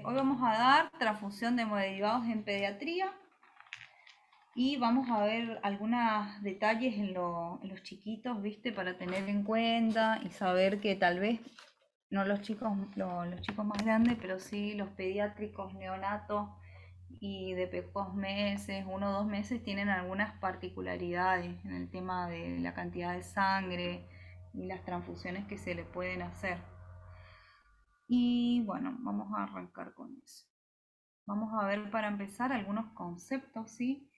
Hoy vamos a dar transfusión de hemoderivados en pediatría y vamos a ver algunos detalles en los chiquitos, ¿viste? Para tener en cuenta y saber que tal vez, no los chicos, los chicos más grandes, pero sí los pediátricos neonatos y de pocos meses, 1 o 2 meses, tienen algunas particularidades en el tema de la cantidad de sangre y las transfusiones que se le pueden hacer. Y bueno, vamos a arrancar con eso. Vamos a ver para empezar algunos conceptos, ¿sí?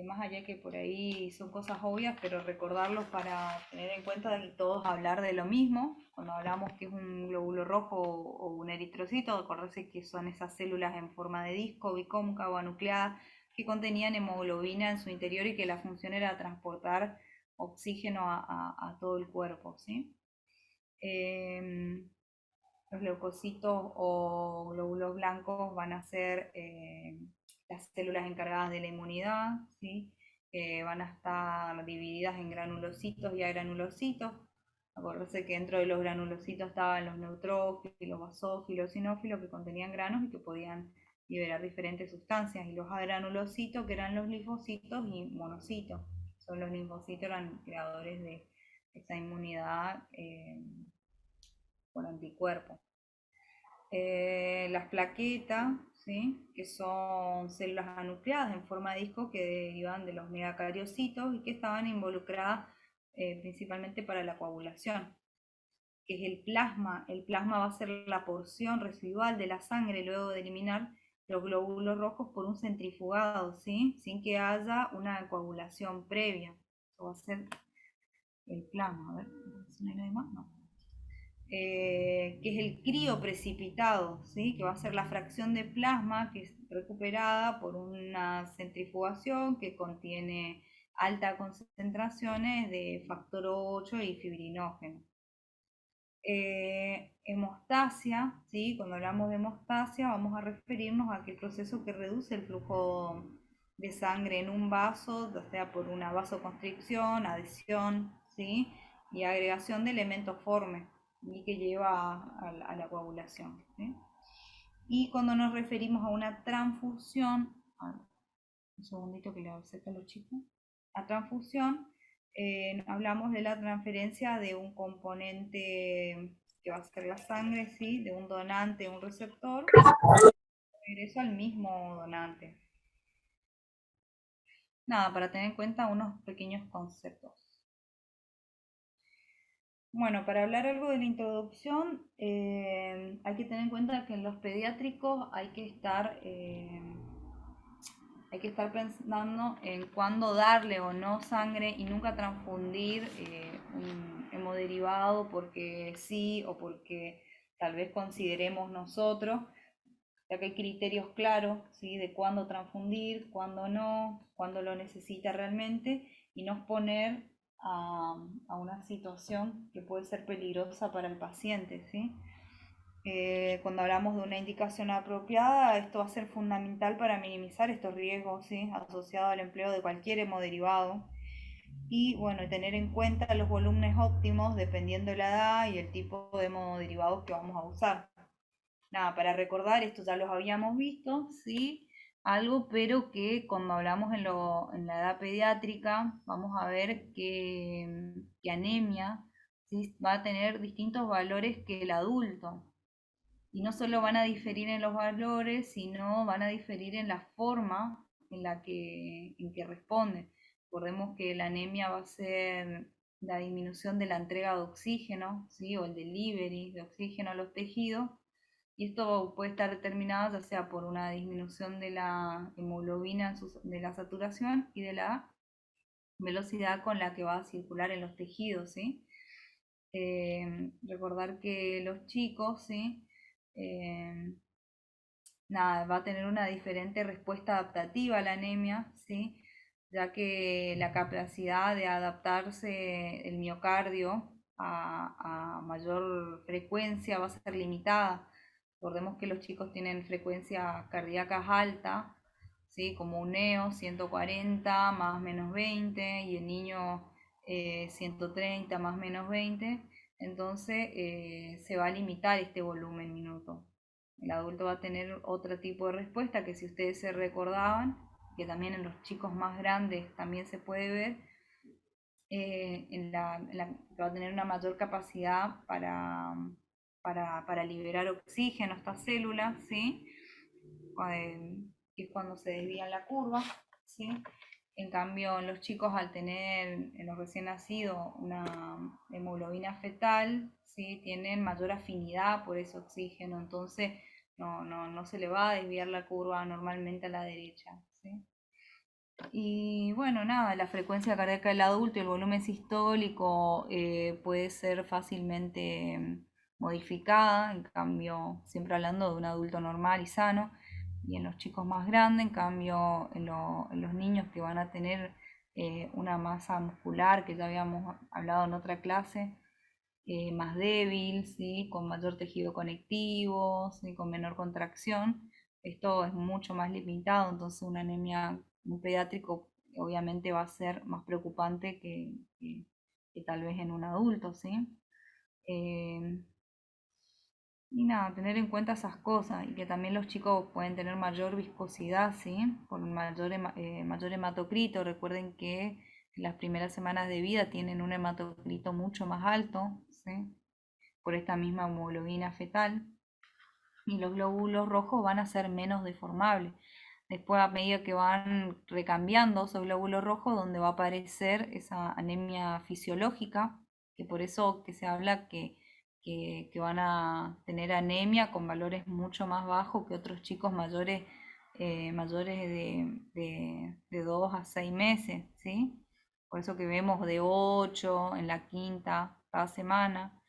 Más allá que por ahí son cosas obvias, pero recordarlos para tener en cuenta y todos hablar de lo mismo. Cuando hablamos que es un glóbulo rojo o un eritrocito, acordarse que son esas células en forma de disco, bicóncava, nucleada, que contenían hemoglobina en su interior y que la función era transportar oxígeno a todo el cuerpo, ¿sí? Los leucocitos o glóbulos blancos van a ser las células encargadas de la inmunidad, ¿sí? Van a estar divididas en granulocitos y agranulocitos. Acuérdense que dentro de los granulocitos estaban los neutrófilos, basófilos, sinófilos, que contenían granos y que podían liberar diferentes sustancias. Y los agranulocitos, que eran los linfocitos y monocitos. Son los linfocitos, eran creadores de esa inmunidad por anticuerpos. Las plaquetas, ¿sí? Que son células anucleadas en forma de disco que derivan de los megacariocitos y que estaban involucradas principalmente para la coagulación, que es el plasma. El plasma va a ser la porción residual de la sangre luego de eliminar los glóbulos rojos por un centrifugado, ¿sí? Sin que haya una coagulación previa. Eso va a ser el plasma. A ver, ¿no hay nadie más? No. Que es el crioprecipitado, ¿sí? Que va a ser la fracción de plasma que es recuperada por una centrifugación que contiene altas concentraciones de factor 8 y fibrinógeno. Hemostasia, ¿sí? Cuando hablamos de hemostasia vamos a referirnos a aquel proceso que reduce el flujo de sangre en un vaso, ya sea por una vasoconstricción, adhesión, ¿sí? Y agregación de elementos formes y que lleva a la coagulación, ¿sí? Y cuando nos referimos a una transfusión, un segundito que le acerco a los chicos, a transfusión, hablamos de la transferencia de un componente que va a ser la sangre, ¿sí? De un donante a un receptor, regreso al mismo donante. Nada, para tener en cuenta unos pequeños conceptos. Bueno, para hablar algo de la introducción, hay que tener en cuenta que en los pediátricos hay que estar pensando en cuándo darle o no sangre y nunca transfundir un hemodiderivado porque sí o porque tal vez consideremos nosotros, ya que hay criterios claros, ¿sí? De cuándo transfundir, cuándo no, cuándo lo necesita realmente y no exponer a una situación que puede ser peligrosa para el paciente, ¿sí? Cuando hablamos de una indicación apropiada, esto va a ser fundamental para minimizar estos riesgos, ¿sí? Asociados al empleo de cualquier hemoderivado. Y bueno, tener en cuenta los volúmenes óptimos dependiendo de la edad y el tipo de hemoderivados que vamos a usar. Nada, para recordar, esto ya los habíamos visto, ¿sí? Algo, pero que cuando hablamos en la edad pediátrica, vamos a ver que anemia, ¿sí? Va a tener distintos valores que el adulto. Y no solo van a diferir en los valores, sino van a diferir en la forma en que responden. Recordemos que la anemia va a ser la disminución de la entrega de oxígeno, ¿sí? O el delivery de oxígeno a los tejidos. Y esto puede estar determinado ya sea por una disminución de la hemoglobina, de la saturación y de la velocidad con la que va a circular en los tejidos, ¿sí? Recordar que los chicos, ¿sí? Eh, Nada, va a tener una diferente respuesta adaptativa a la anemia, ¿sí? Ya que la capacidad de adaptarse el miocardio a mayor frecuencia va a ser limitada. Recordemos que los chicos tienen frecuencias cardíacas altas, ¿sí? Como un NEO 140 más menos 20 y el niño 130 más menos 20. Entonces se va a limitar este volumen minuto. El adulto va a tener otro tipo de respuesta que si ustedes se recordaban, que también en los chicos más grandes también se puede ver, va a tener una mayor capacidad para liberar oxígeno a estas células, ¿sí? Que es cuando se desvía la curva, ¿sí? En cambio, en los chicos, al tener en los recién nacidos una hemoglobina fetal, ¿sí? Tienen mayor afinidad por ese oxígeno, entonces no se le va a desviar la curva normalmente a la derecha, ¿sí? Y bueno, nada, la frecuencia cardíaca del adulto y el volumen sistólico puede ser fácilmente modificada, en cambio, siempre hablando de un adulto normal y sano, y en los chicos más grandes, en cambio, en los niños que van a tener una masa muscular, que ya habíamos hablado en otra clase, más débil, ¿sí? Con mayor tejido conectivo, ¿sí? Con menor contracción. Esto es mucho más limitado, entonces una anemia, un pediátrico obviamente va a ser más preocupante que tal vez en un adulto, ¿sí? Eh, y nada, tener en cuenta esas cosas y que también los chicos pueden tener mayor viscosidad, ¿sí? Por un mayor hematocrito. Recuerden que en las primeras semanas de vida tienen un hematocrito mucho más alto, ¿sí? Por esta misma hemoglobina fetal. Y los glóbulos rojos van a ser menos deformables. Después, a medida que van recambiando esos glóbulos rojos, donde va a aparecer esa anemia fisiológica, que por eso que se habla que van a tener anemia con valores mucho más bajos que otros chicos mayores, mayores de 2 a 6 meses, ¿sí? Por eso que vemos de 8 en la quinta cada semana,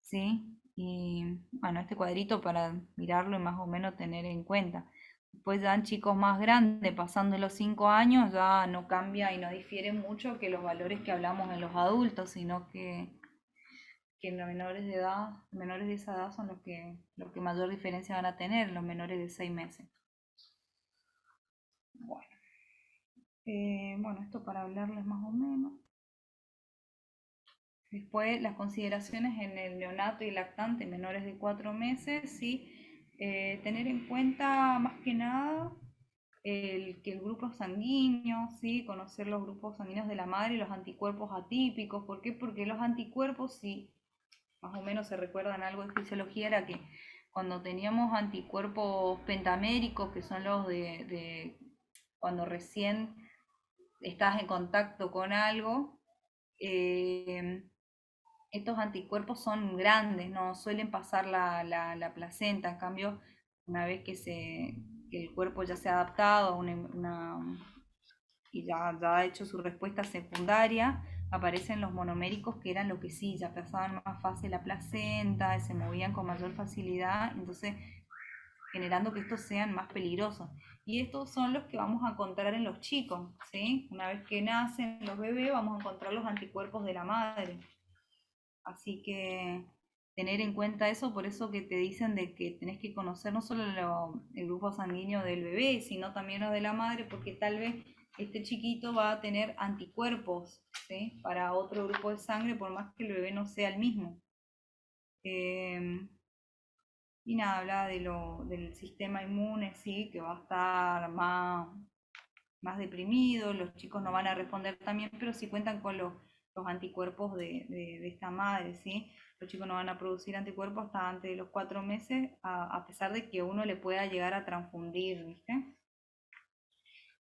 ¿sí? Y bueno, este cuadrito para mirarlo y más o menos tener en cuenta. Después ya en chicos más grandes, pasando los 5 años, ya no cambia y no difiere mucho que los valores que hablamos en los adultos, sino que en los menores de esa edad son los que mayor diferencia van a tener, los menores de 6 meses. Bueno, bueno, esto para hablarles más o menos. Después, las consideraciones en el neonato y lactante menores de 4 meses, sí, tener en cuenta más que nada que el grupo sanguíneo, ¿sí? Conocer los grupos sanguíneos de la madre y los anticuerpos atípicos. ¿Por qué? Porque los anticuerpos, si más o menos se recuerdan algo de fisiología, era que cuando teníamos anticuerpos pentaméricos, que son los de cuando recién estás en contacto con algo, eh, estos anticuerpos son grandes, no suelen pasar la placenta, en cambio, una vez que el cuerpo ya se ha adaptado a y ya ha hecho su respuesta secundaria, aparecen los monoméricos que eran lo que sí, ya pasaban más fácil la placenta, se movían con mayor facilidad, entonces generando que estos sean más peligrosos. Y estos son los que vamos a encontrar en los chicos, ¿sí? Una vez que nacen los bebés, vamos a encontrar los anticuerpos de la madre. Así que tener en cuenta eso, por eso que te dicen de que tenés que conocer no solo el grupo sanguíneo del bebé, sino también lo de la madre, porque tal vez este chiquito va a tener anticuerpos, ¿sí? Para otro grupo de sangre, por más que el bebé no sea el mismo. Eh, y nada, habla del sistema inmune, ¿sí? Que va a estar más deprimidos, los chicos no van a responder también, pero sí cuentan con los anticuerpos de esta madre, ¿sí? Los chicos no van a producir anticuerpos hasta antes de los 4 meses, a pesar de que uno le pueda llegar a transfundir, ¿viste?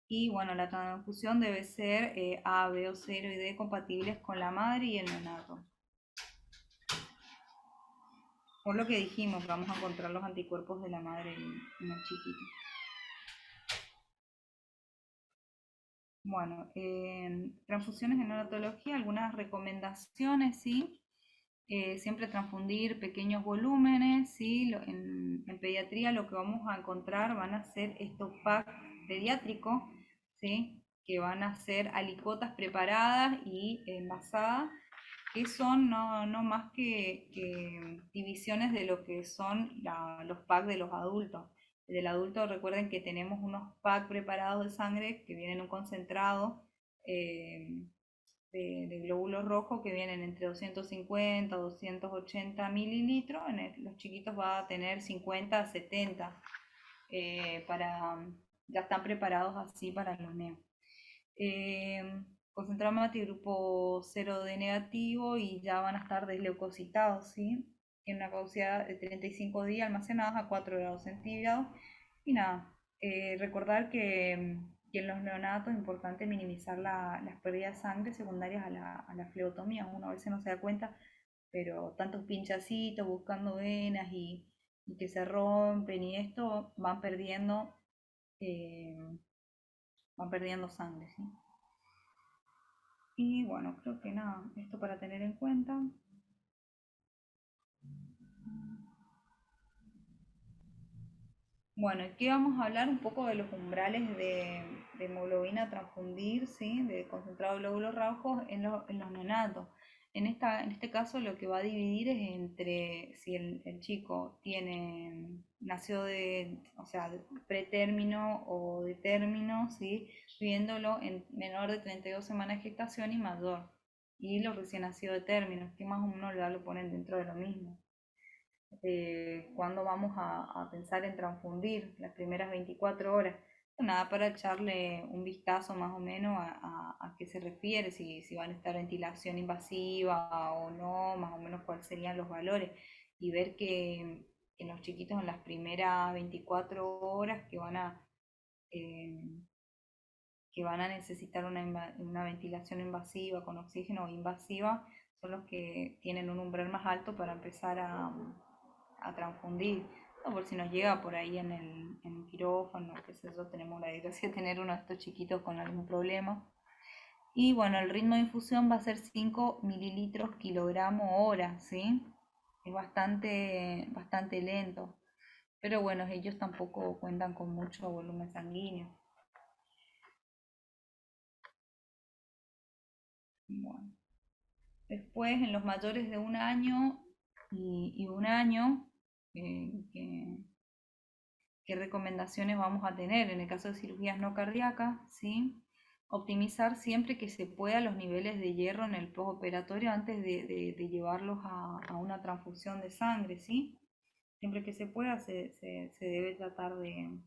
Y bueno, la transfusión debe ser A, B o 0 y D compatibles con la madre y el neonato. Por lo que dijimos, vamos a encontrar los anticuerpos de la madre en el chiquito. Bueno, transfusiones en neonatología, algunas recomendaciones, ¿sí? Siempre transfundir pequeños volúmenes, ¿sí? En pediatría lo que vamos a encontrar van a ser estos packs pediátricos, ¿sí? Que van a ser alicotas preparadas y envasadas, que son no más que divisiones de lo que son los packs de los adultos. Del adulto recuerden que tenemos unos packs preparados de sangre que vienen en un concentrado, eh, de glóbulos rojos que vienen entre 250 a 280 mililitros. Los chiquitos va a tener 50 a 70 para, ya están preparados así para los neos. Concentrado mate grupo 0 de negativo y ya van a estar desleucocitados, ¿sí? En una caducidad de 35 días almacenados a 4 grados centígrados. Y nada, recordar que en los neonatos es importante minimizar las pérdidas de sangre secundarias a la fleotomía. Uno a veces no se da cuenta, pero tantos pinchacitos buscando venas y que se rompen y esto eh, van perdiendo sangre, ¿sí? Y bueno, creo que nada, esto para tener en cuenta. Bueno, aquí vamos a hablar un poco de los umbrales de hemoglobina a transfundir, ¿sí? De concentrado de glóbulos rojos en los neonatos. En este caso lo que va a dividir es entre si el chico nació o sea, de pretérmino o de término, ¿sí? Viéndolo en menor de 32 semanas de gestación y mayor. Y los recién nacidos de término, que más o menos lo ponen dentro de lo mismo. Cuándo vamos a pensar en transfundir las primeras 24 horas. Nada, para echarle un vistazo más o menos a qué se refiere, si van a estar ventilación invasiva o no, más o menos cuáles serían los valores, y ver que en los chiquitos en las primeras 24 horas eh, que van a necesitar una ventilación invasiva con oxígeno o invasiva, son los que tienen un umbral más alto para empezar a transfundir. No, por si nos llega por ahí en el quirófano, qué sé yo, tenemos la desgracia de tener uno de estos chiquitos con algún problema. Y bueno, el ritmo de infusión va a ser 5 mililitros kilogramo hora, ¿sí? Es bastante lento. Pero bueno, ellos tampoco cuentan con mucho volumen sanguíneo. Bueno. Después, en los mayores de un año y un año, que qué recomendaciones vamos a tener en el caso de cirugías no cardíacas, ¿sí? Optimizar siempre que se pueda los niveles de hierro en el postoperatorio antes de llevarlos a una transfusión de sangre, ¿sí? Siempre que se pueda se debe tratar de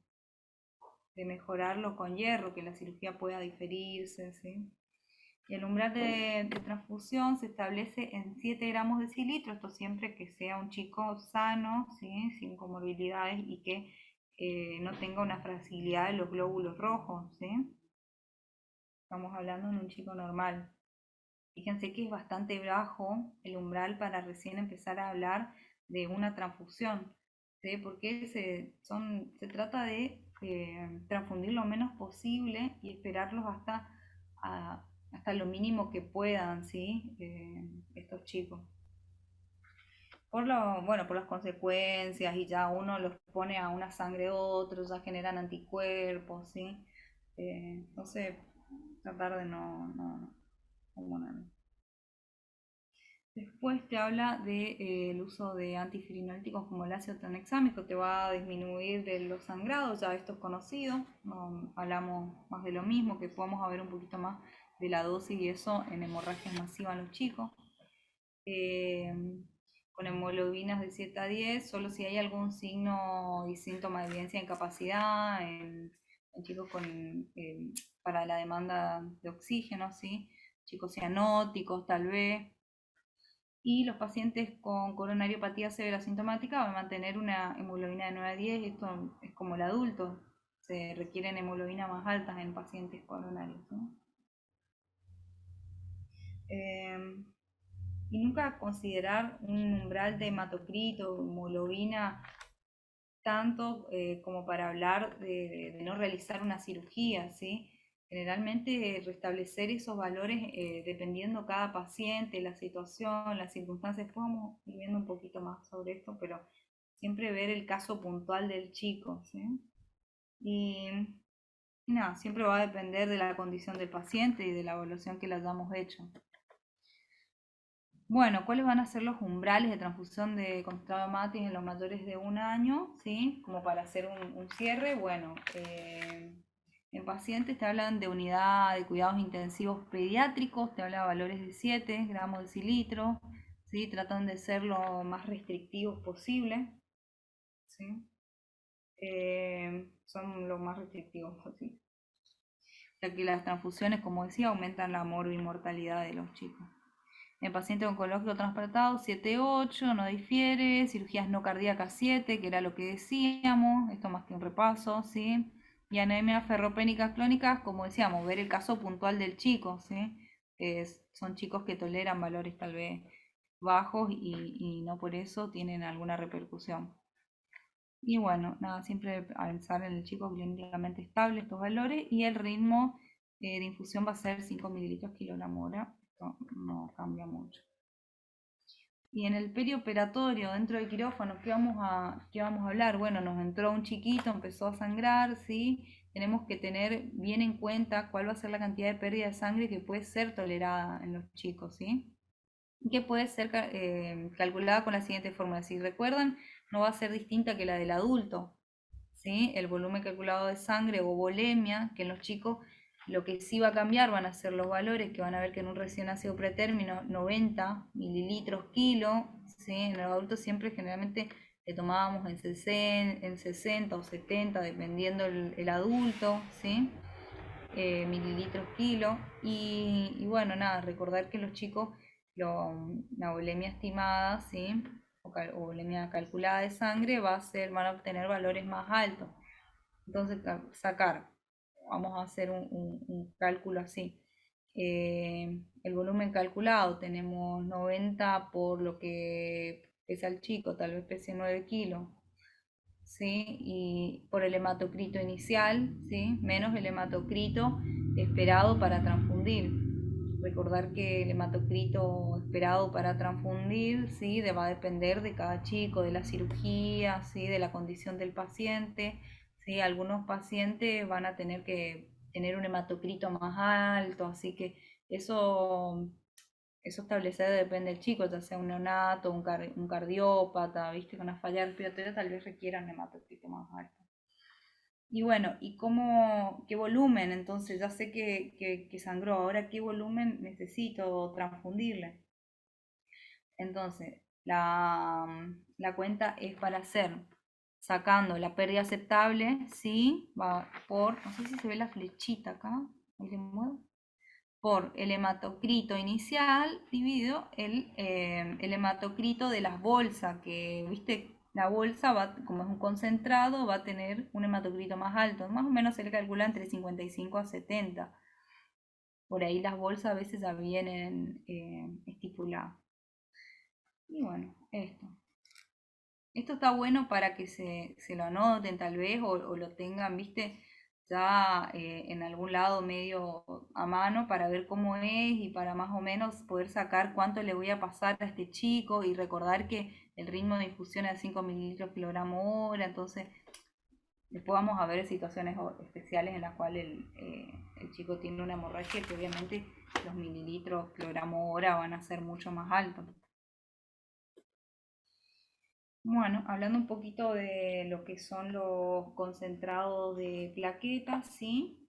mejorarlo con hierro, que la cirugía pueda diferirse, ¿sí? Y el umbral de transfusión se establece en 7 gramos de cilitro, esto siempre que sea un chico sano, ¿sí? Sin comorbilidades y que no tenga una fragilidad de los glóbulos rojos, ¿sí? Estamos hablando de un chico normal. Fíjense que es bastante bajo el umbral para recién empezar a hablar de una transfusión, ¿sí? Porque se trata de transfundir lo menos posible y esperarlos hasta lo mínimo que puedan, ¿sí? Estos chicos. Bueno, por las consecuencias y ya uno los pone a una sangre de otro, ya generan anticuerpos, ¿sí? Entonces, tratar de como no. Después te habla del uso de antifirinolíticos como el ácido tranexámico, te va a disminuir de los sangrados, ya esto es conocido, no, hablamos más de lo mismo, que podamos ver un poquito más de la dosis y eso en hemorragias masivas en los chicos. Eh, con hemoglobinas de 7 a 10, solo si hay algún signo y síntoma de evidencia de incapacidad en chicos para la demanda de oxígeno, ¿sí? Chicos cianóticos tal vez. Y los pacientes con coronariopatía severa asintomática van a mantener una hemoglobina de 9 a 10, esto es como el adulto, se requieren hemoglobinas más altas en pacientes coronarios, ¿no? Eh, y nunca considerar un umbral de hematocrito o hemoglobina tanto como para hablar de no realizar una cirugía, ¿sí? Generalmente restablecer esos valores dependiendo cada paciente, la situación, las circunstancias. Después vamos a ir viendo un poquito más sobre esto, pero siempre ver el caso puntual del chico, ¿sí? Y nada, siempre va a depender de la condición del paciente y de la evaluación que le hayamos hecho. Bueno, ¿cuáles van a ser los umbrales de transfusión de concentrado de matis en los mayores de un año? ¿Sí? Como para hacer un cierre, bueno, En pacientes te hablan de unidad de cuidados intensivos pediátricos, te habla de valores de 7 gramos de cilitro, ¿sí? Tratan de ser lo más restrictivos posible, ¿sí? Son lo más restrictivos posible, ya que las transfusiones, como decía, aumentan la morbimortalidad de los chicos. En paciente oncológico trasplantado 7-8, no difiere, cirugías no cardíacas 7, que era lo que decíamos, esto más que un repaso, ¿sí? Y anemias ferropénicas clónicas, como decíamos, ver el caso puntual del chico, ¿sí? Son chicos que toleran valores tal vez bajos y no por eso tienen alguna repercusión. Y bueno, nada, siempre pensar en el chico clínicamente estable estos valores y el ritmo de infusión va a ser 5 mililitros kilogramo hora, esto no cambia mucho. Y en el perioperatorio, dentro del quirófano, ¿qué vamos a hablar? Bueno, nos entró un chiquito, empezó a sangrar, ¿sí? Tenemos que tener bien en cuenta cuál va a ser la cantidad de pérdida de sangre que puede ser tolerada en los chicos, ¿sí? Y que puede ser calculada con la siguiente fórmula. Si recuerdan, no va a ser distinta que la del adulto, ¿sí? El volumen calculado de sangre o volemia, que en los chicos lo que sí va a cambiar van a ser los valores, que van a ver que en un recién nacido pretérmino 90 mililitros kilo, ¿sí? En los adultos siempre generalmente le tomábamos en 60 o 70, dependiendo el adulto, ¿sí? Mililitros kilo. Y bueno, nada, recordar que los chicos, la volemia estimada, ¿sí? O volemia calculada de sangre van a obtener valores más altos. Entonces, vamos a hacer un cálculo así. El volumen calculado tenemos 90 por lo que pesa el chico, tal vez pese 9 kilos, ¿sí? Y por el hematocrito inicial, ¿sí? Menos el hematocrito esperado para transfundir. Recordar que el hematocrito esperado para transfundir, ¿sí? Va a depender de cada chico, de la cirugía, ¿sí? De la condición del paciente, ¿sí? Algunos pacientes van a tener que tener un hematocrito más alto, así que eso establecido depende del chico, ya sea un neonato, un cardiópata, viste, con una falla respiratoria tal vez requieran un hematocrito más alto. Y bueno, qué volumen? Entonces ya sé que sangró, ahora qué volumen necesito transfundirle. Entonces, la cuenta es para hacer, sacando la pérdida aceptable, ¿sí? Va no sé si se ve la flechita acá, ahí le muevo, por el hematocrito inicial dividido el hematocrito de las bolsas, que, viste, la bolsa, como es un concentrado, va a tener un hematocrito más alto. Más o menos se le calcula entre 55 a 70. Por ahí las bolsas a veces ya vienen estipuladas. Y bueno, esto. Esto está bueno para que se lo anoten tal vez o lo tengan, viste, ya en algún lado medio a mano para ver cómo es y para más o menos poder sacar cuánto le voy a pasar a este chico y recordar que el ritmo de infusión es de 5 mililitros kilogramo hora, entonces después vamos a ver situaciones especiales en las cuales el chico tiene una hemorragia que obviamente los mililitros kilogramo hora van a ser mucho más altos. Bueno, hablando un poquito de lo que son los concentrados de plaquetas, ¿sí?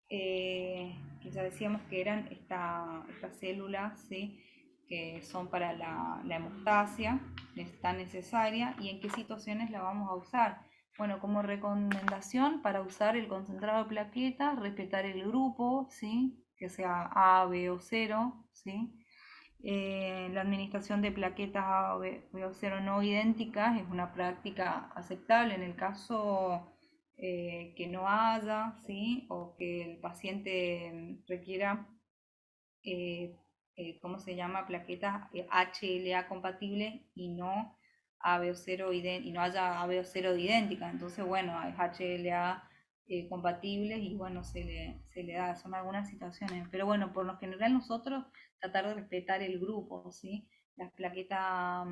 Que ya decíamos que eran estas células, ¿sí? Que son para la hemostasia, es tan necesaria, y en qué situaciones la vamos a usar. Bueno, como recomendación para usar el concentrado de plaquetas, respetar el grupo, ¿sí? Que sea A, B o 0, ¿sí? La administración de plaquetas A o B o 0 no idénticas es una práctica aceptable en el caso que no haya, ¿sí? O que el paciente requiera, ¿cómo se llama? Plaquetas HLA compatibles y no AB o 0 y no haya AB o 0 de idéntica. Entonces, bueno, hay HLA compatibles y bueno, se le da, son algunas situaciones. Pero bueno, por lo general nosotros tratar de respetar el grupo, ¿sí? Las plaquetas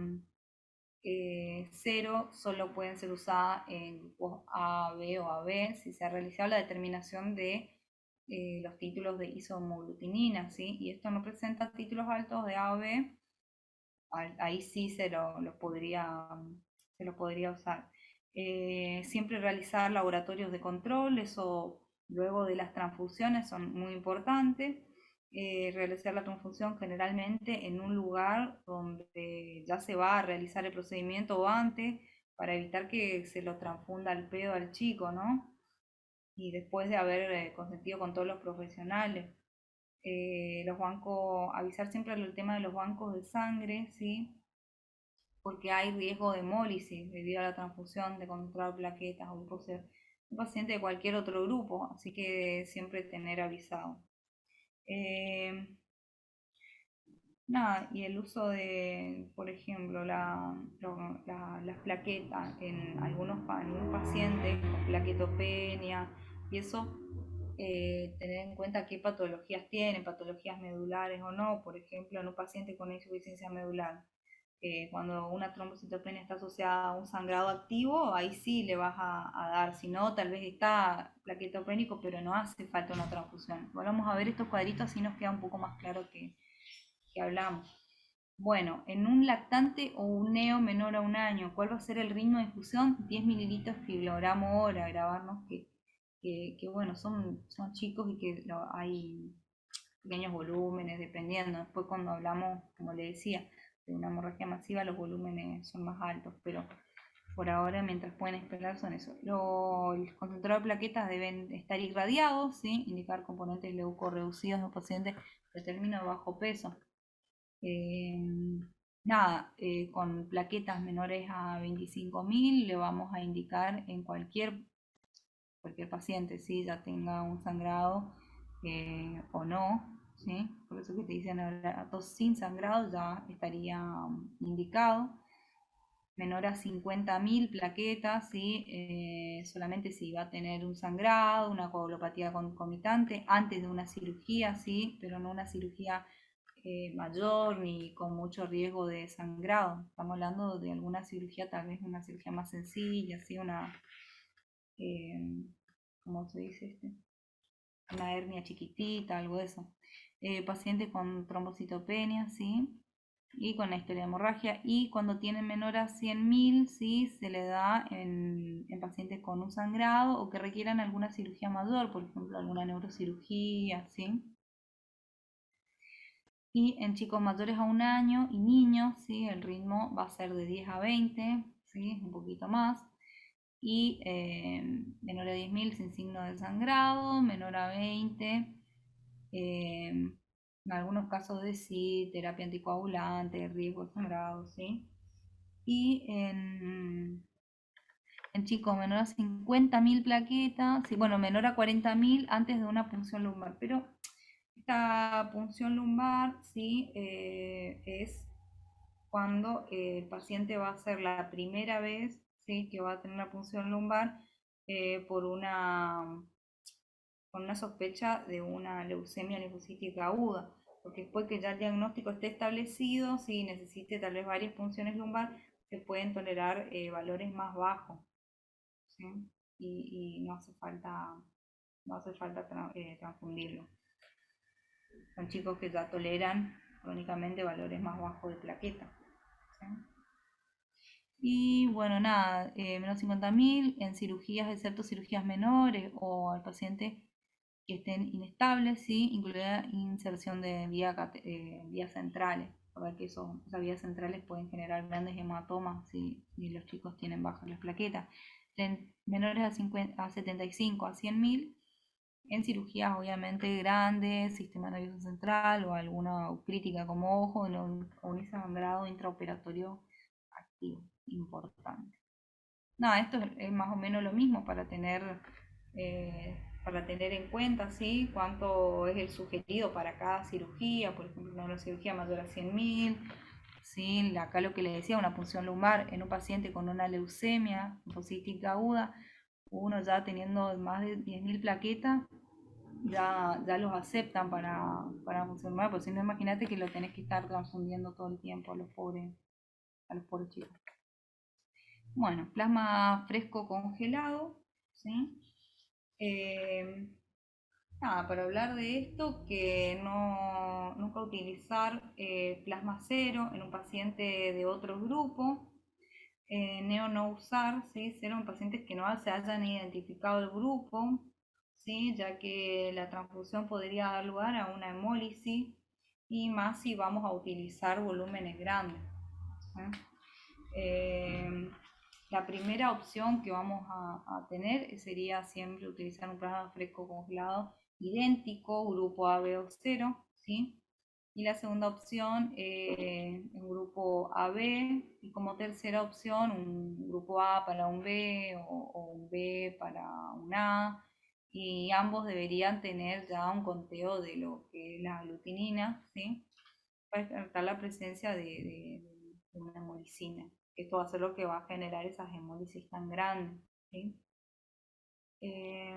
0 solo pueden ser usadas en grupos A, B o AB si se ha realizado la determinación de los títulos de isomoglutinina, ¿sí? Y esto no presenta títulos altos de A o B, ahí sí se lo podría usar. Siempre realizar laboratorios de control, eso Luego de las transfusiones son muy importantes. Realizar la transfusión generalmente en un lugar donde ya se va a realizar el procedimiento o antes, para evitar que se lo transfunda al pedo al chico, ¿no? Y después de haber consentido con todos los profesionales. Los bancos, avisar siempre el tema de los bancos de sangre, ¿sí? Porque hay riesgo de hemólisis debido a la transfusión de controlar plaquetas o puede ser un paciente de cualquier otro grupo, así que siempre tener avisado. Eh, Nada, y el uso de, por ejemplo, las plaquetas en algunos pacientes con plaquetopenia y eso, tener en cuenta qué patologías tienen, patologías medulares o no. Por ejemplo, en un paciente con insuficiencia medular, cuando una trombocitopenia está asociada a un sangrado activo, ahí sí le vas a dar. Si no, tal vez está plaquetopénico, pero no hace falta una transfusión. Vamos a ver estos cuadritos, así nos queda un poco más claro que hablamos. Bueno, en un lactante o un neo menor a un año, ¿cuál va a ser el ritmo de infusión? 10 mililitros fibrogramo hora, grabarnos que bueno, son chicos y que hay pequeños volúmenes dependiendo. Después cuando hablamos, como le decía, de una hemorragia masiva, los volúmenes son más altos, pero por ahora, mientras pueden esperar, son eso. Los concentradores de plaquetas deben estar irradiados, ¿sí? Indicar componentes leucorreducidos de un paciente de término de bajo peso. Eh, Nada, con plaquetas menores a 25.000 le vamos a indicar en cualquier paciente, ¿sí? Ya tenga un sangrado o no, ¿sí? Por eso que te dicen datos sin sangrado ya estaría indicado. Menor a 50.000 plaquetas, ¿sí? Solamente si va a tener un sangrado, una coagulopatía concomitante antes de una cirugía, ¿sí? Pero no una cirugía mayor ni con mucho riesgo de sangrado. Estamos hablando de alguna cirugía, tal vez una cirugía más sencilla, ¿sí? Eh, ¿Cómo se dice este? Una hernia chiquitita, algo de eso. Pacientes con trombocitopenia, ¿sí? Y con la historia de hemorragia. Y cuando tienen menor a 100.000, ¿sí? Se le da en pacientes con un sangrado o que requieran alguna cirugía mayor, por ejemplo, alguna neurocirugía, ¿sí? Y en chicos mayores a un año y niños, ¿sí? El ritmo va a ser de 10 a 20, ¿sí? Un poquito más. Y menor a 10.000 sin signo de sangrado, menor a 20, en algunos casos de sí, terapia anticoagulante, riesgo de sangrado, ¿sí? Y en chicos menor a 50.000 plaquetas, sí, bueno, menor a 40.000 antes de una punción lumbar, pero esta punción lumbar, ¿sí? Es cuando el paciente va a ser la primera vez, ¿sí? Que va a tener una punción lumbar por con una sospecha de una leucemia linfocítica aguda, porque después que ya el diagnóstico esté establecido, si necesite tal vez varias punciones lumbar, se pueden tolerar valores más bajos, ¿sí? Y no hace falta transfundirlo. Son chicos que ya toleran crónicamente valores más bajos de plaqueta, ¿sí? Y bueno, nada, menos 50.000 en cirugías, excepto cirugías menores o al paciente que estén inestables, ¿sí? Incluida inserción de vías centrales, para que esas vías centrales pueden generar grandes hematomas si los chicos tienen bajas las plaquetas. En menores a 75 a 100.000 en cirugías obviamente grandes, sistema nervioso central o alguna crítica como ojo o un sangrado intraoperatorio activo, importante. Nada, esto es más o menos lo mismo para tener en cuenta, ¿sí? Cuánto es el sugerido para cada cirugía, por ejemplo, una cirugía mayor a 100.000, ¿sí? Acá lo que le decía, una punción lumbar en un paciente con una leucemia linfocítica aguda, uno ya teniendo más de 10.000 plaquetas, ya los aceptan para punción lumbar, porque si no, imagínate que lo tenés que estar transfundiendo todo el tiempo a los pobres chicos. Bueno, plasma fresco congelado, ¿sí? Eh, Nada, para hablar de esto, que no, nunca utilizar plasma cero en un paciente de otro grupo, neo no usar, ¿sí? Cero en pacientes que no se hayan identificado el grupo, ¿sí? Ya que la transfusión podría dar lugar a una hemólisis y más si vamos a utilizar volúmenes grandes. ¿Sí? Eh, la primera opción que vamos a tener sería siempre utilizar un plasma fresco congelado idéntico, grupo AB o 0, ¿sí? Y la segunda opción, un grupo AB, y como tercera opción, un grupo A para un B o un B para un A, y ambos deberían tener ya un conteo de lo que es la aglutinina, ¿sí? Para descartar la presencia de una hemolicina. Esto va a ser lo que va a generar esas hemólisis tan grandes, ¿sí? Eh,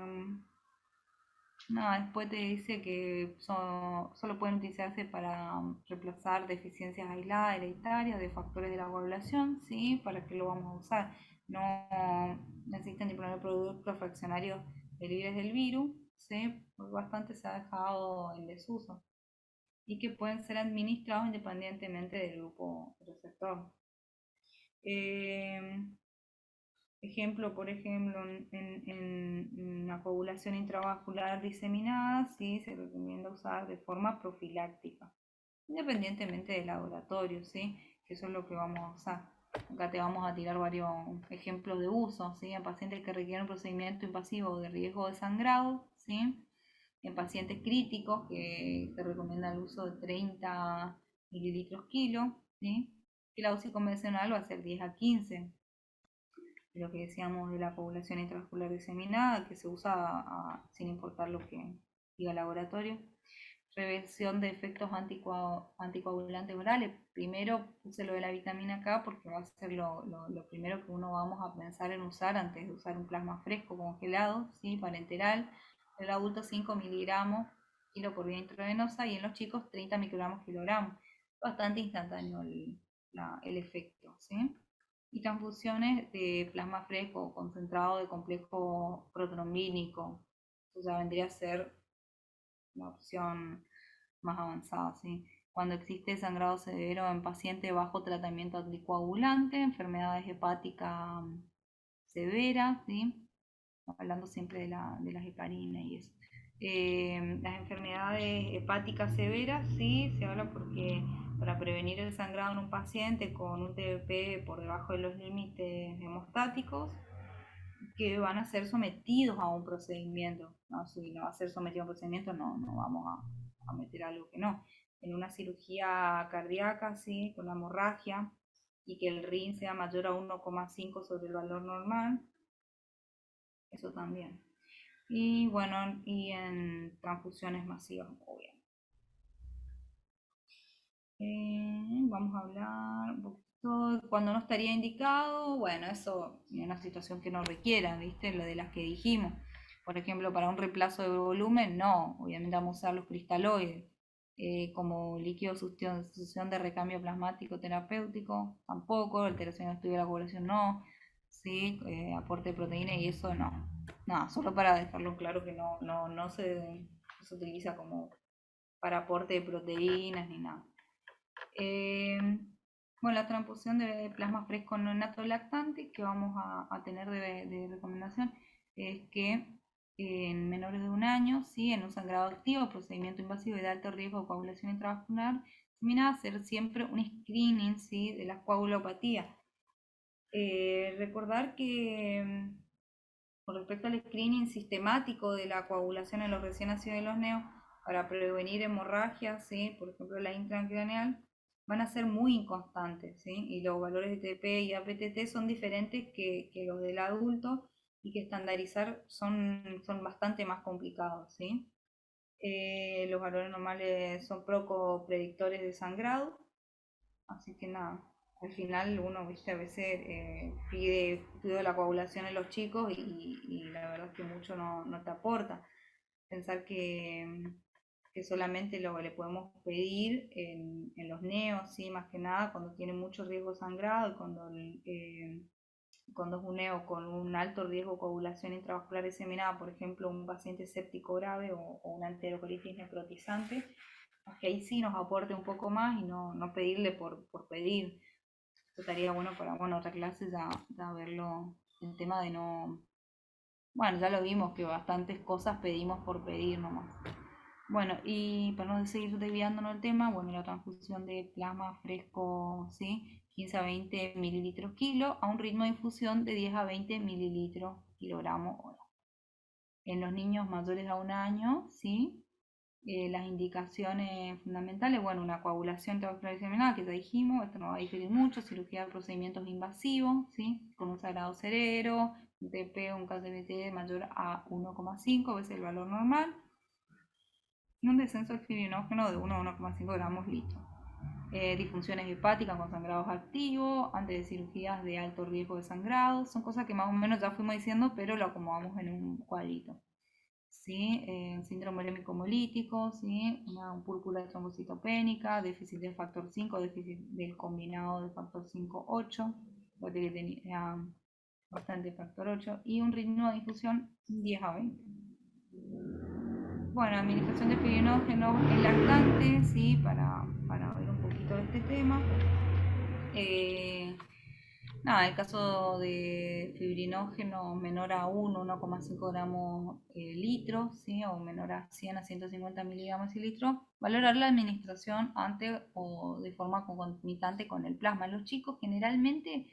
Nada, después te dice que solo pueden utilizarse para reemplazar deficiencias aisladas hereditarias de factores de la coagulación, ¿sí? ¿Para qué lo vamos a usar? No necesitan ni poner productos fraccionarios libres del virus, ¿sí? Porque bastante se ha dejado en desuso y que pueden ser administrados independientemente del grupo receptor. Eh, Ejemplo, por ejemplo, en una coagulación intravascular diseminada, sí, se recomienda usar de forma profiláctica, independientemente del laboratorio, ¿sí? Que eso es lo que vamos a usar. Acá te vamos a tirar varios ejemplos de uso, ¿sí? En pacientes que requieren un procedimiento invasivo de riesgo de sangrado, ¿sí? En pacientes críticos, que se recomienda el uso de 30 mililitros kilo, ¿sí? Y la UCI convencional va a ser 10 a 15, lo que decíamos de la población intravascular diseminada, que se usa sin importar lo que diga el laboratorio. Prevención de efectos anticoagulantes orales. Primero puse lo de la vitamina K porque va a ser lo primero que uno vamos a pensar en usar antes de usar un plasma fresco congelado, ¿sí? Parenteral. El adulto 5 miligramos kilo por vía intravenosa y en los chicos 30 microgramos kilogramos. Bastante instantáneo el efecto, ¿sí? Y transfusiones de plasma fresco concentrado de complejo protrombínico. Eso ya vendría a ser una opción más avanzada, ¿sí? Cuando existe sangrado severo en paciente bajo tratamiento anticoagulante, enfermedades hepáticas severas, ¿sí? Hablando siempre de las heparinas y eso. Las enfermedades hepáticas severas, sí, se habla porque para prevenir el sangrado en un paciente con un TBP por debajo de los límites hemostáticos, que van a ser sometidos a un procedimiento, ¿no? Si no va a ser sometido a un procedimiento, no vamos a meter algo que no. En una cirugía cardíaca, sí, con la hemorragia, y que el RIN sea mayor a 1,5 sobre el valor normal, eso también. Y bueno, y en transfusiones masivas, obviamente. Vamos a hablar un poquito cuando no estaría indicado. Bueno, eso en una situación que no requiera, ¿viste? Lo de las que dijimos. Por ejemplo, para un reemplazo de volumen, no, obviamente vamos a usar los cristaloides. Como líquido sustitución de recambio plasmático terapéutico, tampoco, alteración de estudio de la coagulación, no, sí, aporte de proteína y eso no. Nada, solo para dejarlo claro que no se utiliza como para aporte de proteínas ni nada. Eh, bueno, la transfusión de plasma fresco no nato lactante que vamos a tener de recomendación es que en menores de un año, ¿sí? En un sangrado activo, procedimiento invasivo y de alto riesgo de coagulación intravascular, termina hacer siempre un screening, ¿sí? De la coagulopatía. Recordar que con respecto al screening sistemático de la coagulación en los recién nacidos y los neos, para prevenir hemorragias, ¿sí? Por ejemplo la intracraneal, van a ser muy inconstantes, ¿sí? Y los valores de TP y APTT son diferentes que los del adulto y que estandarizar son bastante más complicados, ¿sí? Los valores normales son poco predictores de sangrado, así que nada, al final uno, viste, a veces pide estudio de la coagulación en los chicos y la verdad es que mucho no te aporta. Pensar que solamente lo que le podemos pedir en los neos, sí, más que nada, cuando tiene mucho riesgo sangrado y cuando es un neo con un alto riesgo de coagulación intravascular diseminada, por ejemplo, un paciente séptico grave o una enterocolitis necrotizante, que ahí sí nos aporte un poco más y no pedirle por pedir. Eso estaría bueno para, bueno, otra clase ya verlo, el tema de Bueno, ya lo vimos que bastantes cosas pedimos por pedir nomás. Bueno, y para no seguir desviándonos del tema, bueno, la transfusión de plasma fresco, ¿sí? 15 a 20 mililitros kilo, a un ritmo de infusión de 10 a 20 mililitros kilogramo hora. En los niños mayores a un año, ¿sí? Las indicaciones fundamentales, bueno, una coagulación seminal, que ya dijimos, esto no va a diferir mucho, cirugía de procedimientos invasivos, ¿sí? Con un sagrado cerero, un TP o un KCBT mayor a 1,5 veces el valor normal, y un descenso del fibrinógeno de 1 a 1,5 gramos litro. Disfunciones hepáticas con sangrados activos, antes de cirugías de alto riesgo de sangrado, son cosas que más o menos ya fuimos diciendo, pero lo acomodamos en un cuadrito. ¿Sí? Síndrome urémico hemolítico, ¿sí? Una púrpura trombocitopénica, déficit del factor 5, déficit del combinado del factor 5-8, porque tenía bastante factor 8, y un ritmo de difusión 10 a 20. Bueno, administración de fibrinógenos en lactantes, ¿sí? Para ver un poquito de este tema. Nada, el caso de fibrinógeno menor a 1,5 gramos litro, ¿sí? O menor a 100 a 150 miligramos y litro, valorar la administración antes o de forma concomitante con el plasma. Los chicos generalmente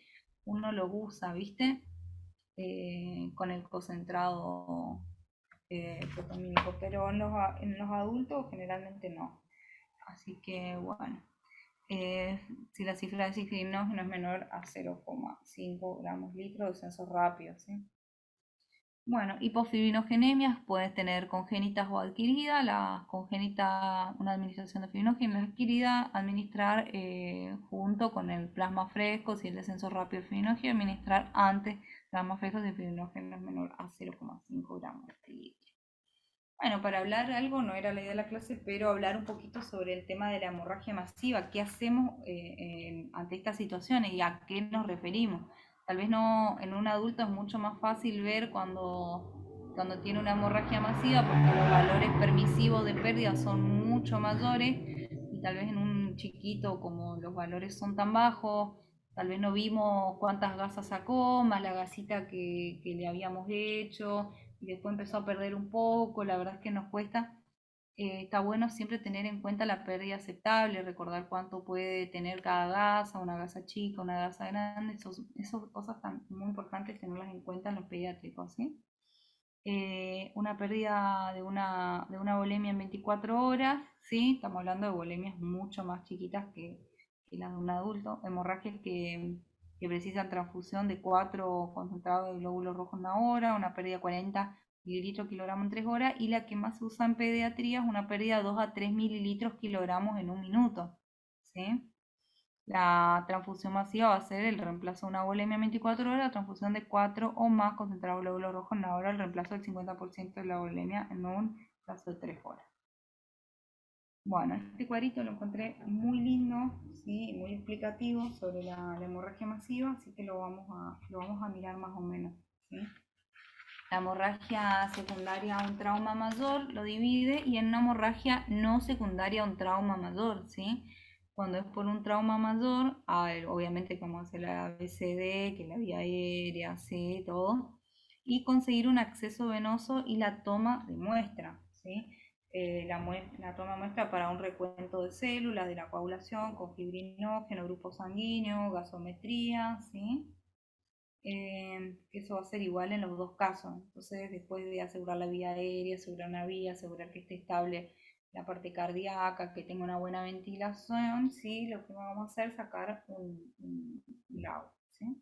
uno lo usa, ¿viste? Con el concentrado protomínico, pero en los adultos generalmente no. Así que bueno. Si la cifra de ciclinógeno es menor a 0,5 gramos litro, descenso rápido, ¿sí? Bueno, hipofibrinogenemias puedes tener congénitas o adquiridas. Las congénitas, una administración de fibrinógeno, adquirida, administrar junto con el plasma fresco, si el descenso rápido de fibrinógeno, administrar antes plasma fresco si el fibrinógeno es menor a 0,5 gramos litro. Bueno, para hablar algo, no era la idea de la clase, pero hablar un poquito sobre el tema de la hemorragia masiva, qué hacemos ante estas situaciones y a qué nos referimos. Tal vez no, en un adulto es mucho más fácil ver cuando tiene una hemorragia masiva porque los valores permisivos de pérdida son mucho mayores y tal vez en un chiquito como los valores son tan bajos, tal vez no vimos cuántas gasas sacó, más la gasita que le habíamos hecho y después empezó a perder un poco, la verdad es que nos cuesta. Está bueno siempre tener en cuenta la pérdida aceptable, recordar cuánto puede tener cada gasa, una gasa chica, una gasa grande, esas cosas tan muy importantes tenerlas en cuenta en los pediátricos, ¿sí? Una pérdida de una bulimia en 24 horas, ¿sí? Estamos hablando de bulimias mucho más chiquitas que las de un adulto, hemorragias que precisan transfusión de 4 concentrados de glóbulos rojos en una hora, una pérdida de 40 mililitros kilogramos en 3 horas, y la que más se usa en pediatría es una pérdida de 2 a 3 mililitros kilogramos en un minuto, ¿sí? La transfusión masiva va a ser el reemplazo de una bulimia en 24 horas, la transfusión de 4 o más concentrados de glóbulos rojos en una hora, el reemplazo del 50% de la bulimia en un plazo de 3 horas. Bueno, este cuadrito lo encontré muy lindo, ¿sí? Muy explicativo sobre la hemorragia masiva, así que lo vamos a mirar más o menos, ¿sí? La hemorragia secundaria a un trauma mayor lo divide y en una hemorragia no secundaria a un trauma mayor, ¿sí? Cuando es por un trauma mayor, obviamente como hacer la ABCD, que es la vía aérea, C, todo, y conseguir un acceso venoso y la toma de muestra, ¿sí? La toma de muestra para un recuento de células de la coagulación con fibrinógeno, grupo sanguíneo, gasometría, ¿sí? Que eso va a ser igual en los dos casos. Entonces, después de asegurar la vía aérea, asegurar una vía, asegurar que esté estable la parte cardíaca, que tenga una buena ventilación, ¿sí? Lo que vamos a hacer es sacar un lado, ¿sí?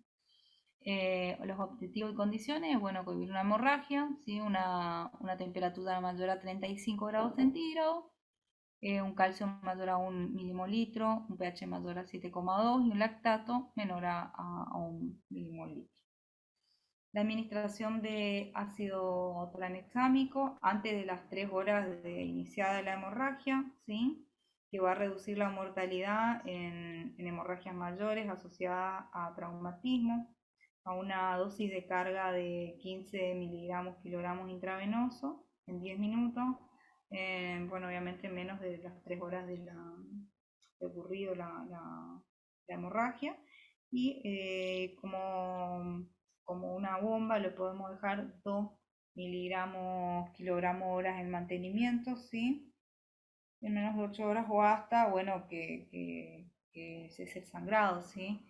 Los objetivos y condiciones, bueno, cohibir una hemorragia, ¿sí? Una temperatura mayor a 35 grados centígrados, un calcio mayor a 1 milimolitro, un pH mayor a 7,2 y un lactato menor a 1 milimolitro. La administración de ácido tranexámico antes de las 3 horas de iniciada la hemorragia, ¿sí? Que va a reducir la mortalidad en hemorragias mayores asociadas a traumatismo, a una dosis de carga de 15 miligramos kilogramos intravenoso en 10 minutos, bueno, obviamente menos de las 3 horas de ocurrido la hemorragia, y como una bomba le podemos dejar 2 miligramos kilogramo horas en mantenimiento, ¿sí? En menos de 8 horas o hasta, bueno, que cese el sangrado, ¿sí?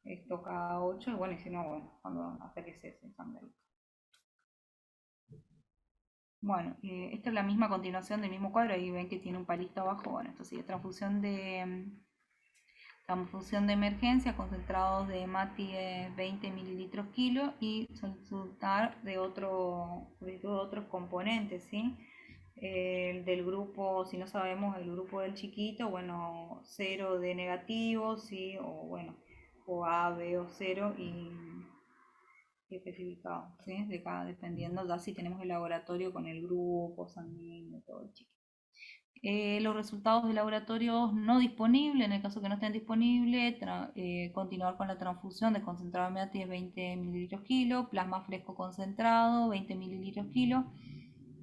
Esto cada 8 y bueno, y si no, bueno, hasta que cese el sangrado. Bueno, esta es la misma continuación del mismo cuadro, ahí ven que tiene un palito abajo, bueno, esto sigue transfusión de emergencia, concentrados de MATI 20 mililitros kilo y soltar de otros componentes, ¿sí? Del grupo, si no sabemos el grupo del chiquito, bueno, 0 de negativo, ¿sí? O bueno, o A, B o 0 y especificado, ¿sí? Dependiendo ya si tenemos el laboratorio con el grupo sanguíneo, todo el chiquito. Los resultados de laboratorios no disponibles, en el caso que no estén disponibles, continuar con la transfusión de concentrado de meatis 20 mililitros kilo, plasma fresco concentrado 20 mililitros kilo,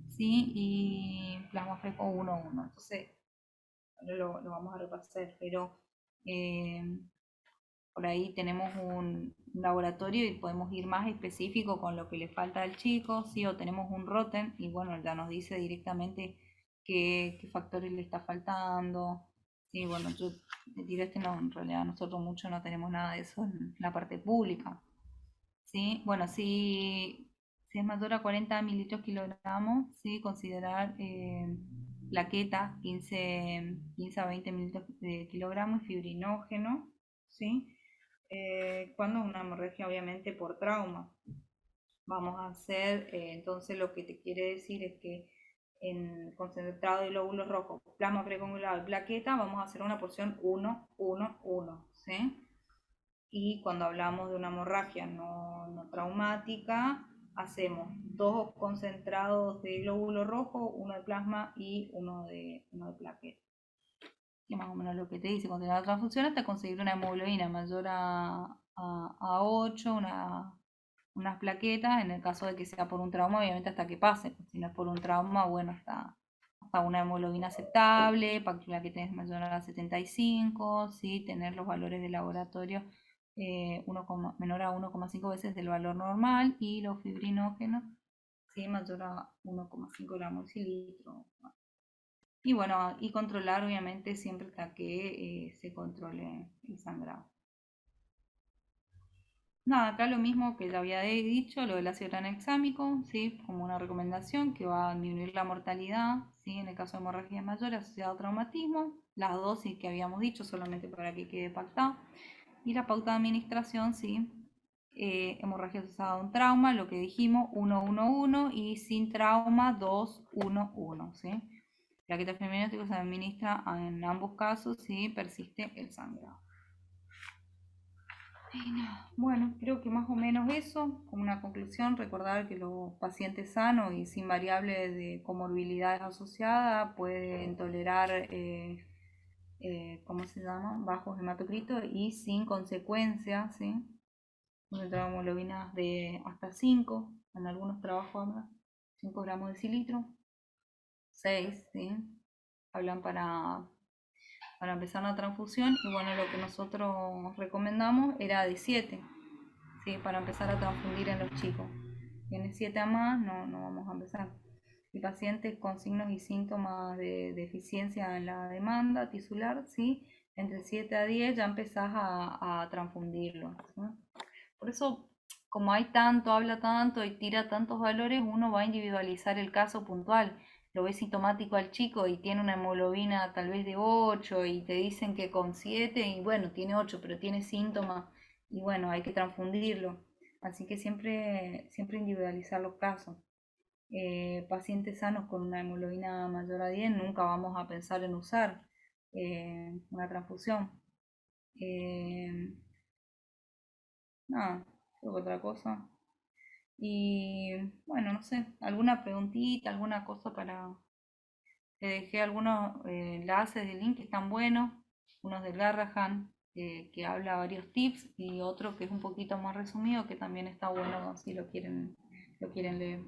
¿sí? Y plasma fresco 1:1. Entonces, lo vamos a repasar, pero por ahí tenemos un laboratorio y podemos ir más específico con lo que le falta al chico, ¿sí? O tenemos un ROTEM y bueno, ya nos dice directamente qué factores le está faltando. Sí, bueno, yo te diré este no, en realidad nosotros mucho no tenemos nada de eso en la parte pública. ¿Sí? Bueno, si es mayor a 40 mililitros kilogramos, ¿sí? Considerar plaquetas 15 a 20 mililitros de kilogramos y fibrinógeno, ¿sí? Cuando es una hemorragia obviamente por trauma. Vamos a hacer, entonces lo que te quiere decir es que en concentrado de glóbulos rojos, plasma precoagulado y plaqueta, vamos a hacer una porción 1, 1, 1, ¿sí? Y cuando hablamos de una hemorragia no traumática, hacemos 2 concentrados de glóbulo rojo, uno de plasma y uno de plaqueta. Que más o menos lo que te dice, cuando la transfusión hasta conseguir una hemoglobina mayor a 8, unas plaquetas, en el caso de que sea por un trauma, obviamente hasta que pase, si no es por un trauma, bueno, hasta una hemoglobina aceptable, plaquetas es mayor a 75, ¿sí? Tener los valores de laboratorio menor a 1,5 veces del valor normal y los fibrinógenos, ¿sí? Mayor a 1,5 gramos por litro. Y bueno, y controlar obviamente siempre hasta que se controle el sangrado. Nada, acá lo mismo que ya había dicho, lo del ácido tranexámico, ¿sí? Como una recomendación que va a disminuir la mortalidad, ¿sí? En el caso de hemorragias mayores asociadas a traumatismo, las dosis que habíamos dicho solamente para que quede pactado, y la pauta de administración, ¿sí? Hemorragia asociada a un trauma, lo que dijimos, 1-1-1 y sin trauma 2-1-1, ¿sí? Plaqueta fibrinótica se administra en ambos casos si persiste el sangrado. Bueno, creo que más o menos eso. Como una conclusión, recordar que los pacientes sanos y sin variables de comorbilidades asociadas pueden tolerar, ¿cómo se llama? Bajos hematocritos y sin consecuencias, ¿sí? Encontramos hemoglobinas de hasta 5, en algunos trabajos 5 gramos de cilitro, 6, ¿sí? Hablan para empezar una transfusión y bueno, lo que nosotros recomendamos era de 7, ¿sí? Para empezar a transfundir en los chicos. Tiene 7 a más, no vamos a empezar. Y pacientes con signos y síntomas de deficiencia en la demanda tisular, ¿sí? Entre 7 a 10 ya empezás a transfundirlo, ¿sí? Por eso, como hay tanto, habla tanto y tira tantos valores, uno va a individualizar el caso puntual. Lo ves sintomático al chico y tiene una hemoglobina tal vez de 8 y te dicen que con 7 y bueno, tiene 8 pero tiene síntomas y bueno, hay que transfundirlo. Así que siempre individualizar los casos. Pacientes sanos con una hemoglobina mayor a 10 nunca vamos a pensar en usar una transfusión. Nada, otra cosa. Y bueno, no sé, alguna preguntita, alguna cosa para... Te dejé algunos enlaces de link que están buenos, unos del Garrahan, que habla varios tips, y otro que es un poquito más resumido, que también está bueno si lo quieren leer.